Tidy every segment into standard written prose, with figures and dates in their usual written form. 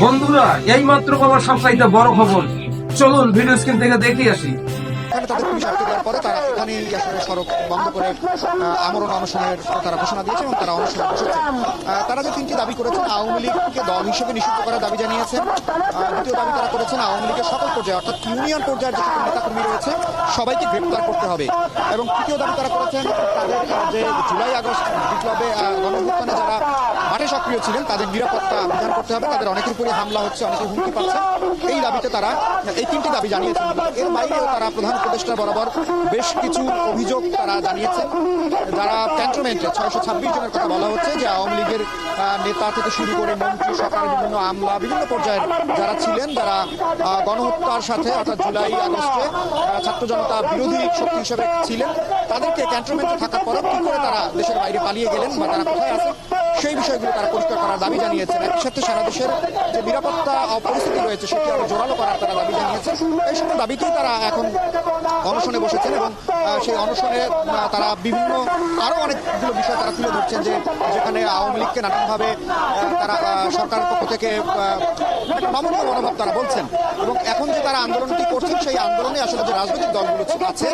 বন্ধুরা, এই মাত্র পাওয়া সবচাইতে বড় খবর, চলুন ভিডিও স্ক্রিন থেকে দেখে আসি। এখানে তাদের পুলিশ আটকে দেওয়ার পরে তারা এখানেই আসলে সড়ক বন্ধ করে আমরণ অনশনের তারা ঘোষণা দিয়েছে এবং তারা অনশনে বসেছে। তারা যে তিনটি দাবি করেছেন, আওয়ামী লীগকে দল হিসেবে নিষিদ্ধ করার দাবি জানিয়েছেন। দ্বিতীয় দাবি তারা করেছেন আওয়ামী লীগের সকল পর্যায়ে অর্থাৎ ইউনিয়ন পর্যায়ের যে সকল নেতাকর্মী রয়েছে সবাইকে গ্রেপ্তার করতে হবে। এবং তৃতীয় দাবি তারা করেছেন তাদের যে জুলাই আগস্ট বিপ্লবে গণঅভ্যুত্থানে যারা মাঠে সক্রিয় ছিলেন তাদের নিরাপত্তা বিধান করতে হবে। তাদের অনেকের উপরই হামলা হচ্ছে, অনেকে হুমকি পাচ্ছে। এই দাবিতে তারা এই তিনটি দাবি জানিয়েছেন। এর বাইরেও তারা প্রধান উপদেষ্টা বরাবর বেশ কিছু অভিযোগ তারা জানিয়েছেন। যারা ক্যান্টনমেন্টে 626 জনের কথা বলা হচ্ছে যে আওয়ামী লীগের নেতা থেকে শুরু করে মন্ত্রী, সরকার, বিভিন্ন আমলা, বিভিন্ন পর্যায়ের যারা ছিলেন, যারা গণহত্যার সাথে অর্থাৎ জুলাই আগস্টে ছাত্র জনতা বিরোধী শক্তি হিসেবে ছিলেন, তাদেরকে ক্যান্টনমেন্টে থাকার পরও কি করে তারা দেশের বাইরে পালিয়ে গেলেন বা তারা কোথায় আছে সেই বিষয়গুলো তারা পরিষ্কার করার দাবি জানিয়েছেন। একই সাথে সারা দেশের যে নিরাপত্তা পরিস্থিতি রয়েছে সেটি আরো জোরালো করার তারা দাবি জানিয়েছেন। এই সকল দাবিতেই তারা এখন অনশনে বসেছেন এবং সেই অনশনে তারা বিভিন্ন আরো অনেকগুলো বিষয় তারা তুলে ধরছেন, যে যেখানে আওয়ামী লীগকে নানানভাবে তারা সরকারের পক্ষ থেকে একটা নমনীয় মনোভাব তারা বলছেন। এবং এখন যে তারা আন্দোলনটি করছেন সেই আন্দোলনে আসলে যে রাজনৈতিক দলগুলো আছে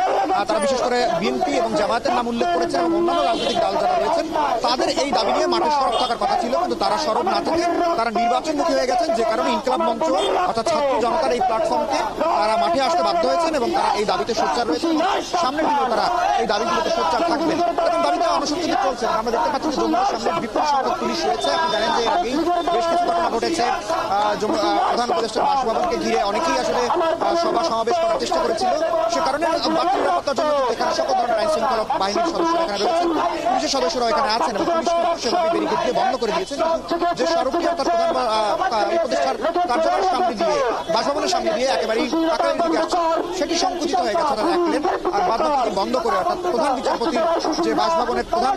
তারা বিশেষ করে বিএনপি এবং জামায়াতের নাম উল্লেখ করেছেন এবং অন্যান্য রাজনৈতিক দল যারা রয়েছেন তাদের এই দাবি নিয়ে মাঠে সরব থাকার কথা ছিল, কিন্তু তারা সরব না থেকে তারা নির্বাচনমুখী হয়ে গেছেন, যে কারণে ইনকলাব মঞ্চ অর্থাৎ ছাত্র জনতার এই প্ল্যাটফর্মকে তারা মাঠে আসতে বাধ্য হয়েছেন এবং তারা এই দাবিতে সোচ্চার রয়েছেন। সামনের দিনেও তারা এই দাবিগুলোতে সোচ্চার থাকবেন এবং দাবিতে অনশন কিন্তু চলছে। আমরা দেখতে পাচ্ছি যে যমুনার সামনে বিপুল সংখ্যক পুলিশ রয়েছে। আপনি জানেন যে এর আগেই বেশ কিছু ঘটনা ঘটেছে। প্রধান উপদেষ্টার বাসভবনকে ঘিরে অনেকেই আসলে সভা সমাবেশ করার চেষ্টা করেছিল। সে কারণে বাড়তি নিরাপত্তার জন্য এখানে সকল ধরনের আইন শৃঙ্খলা বাহিনীর সদস্যরা এখানে রয়েছেন, পুলিশের সদস্যরা এখানে আছেন এবং পুলিশ সেভাবে ব্যারিকেড দিয়ে বন্ধ করে দিয়েছেন। যে সড়কটি অর্থাৎ প্রধান উপদেষ্টার কার্যালয়ের সামনে দিয়ে বাসভবনের সামনে দিয়ে একেবারেই টাকার দিকে আসছে সেটি সংকুচিত হয়ে গেছে, তারা এক লেন আর বাদ বাকি বন্ধ করে অর্থাৎ প্রধান বিচারপতির যে বাসভবনের প্রধান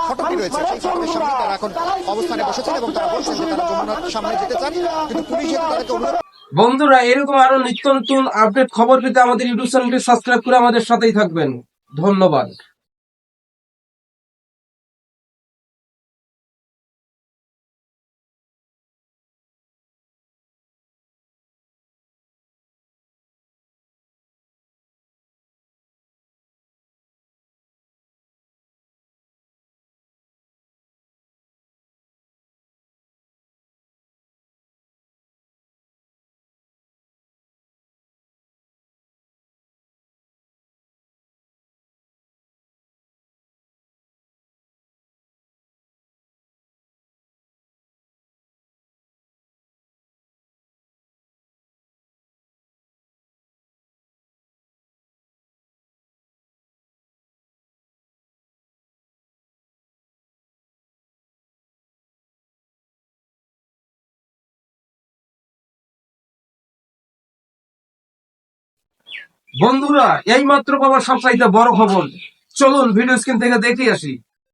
ফটকটি রয়েছে সেই ফটকের সামনে তারা এখন অবস্থানে বসেছেন এবং তারা বলছেন যে তারা যমুনার সামনে যেতে চান, কিন্তু পুলিশ যেহেতু তাদেরকে অনুরোধ। বন্ধুরা, এরকম আরো নিত্য নতুন আপডেট খবর পেতে আমাদের ইউটিউব চ্যানেলটি সাবস্ক্রাইব করে আমাদের সাথেই থাকবেন। ধন্যবাদ। বন্ধুরা, এই মাত্র পাওয়া সবচাইতে বড় খবর, চলুন ভিডিও স্ক্রিন থেকে দেখে আসি।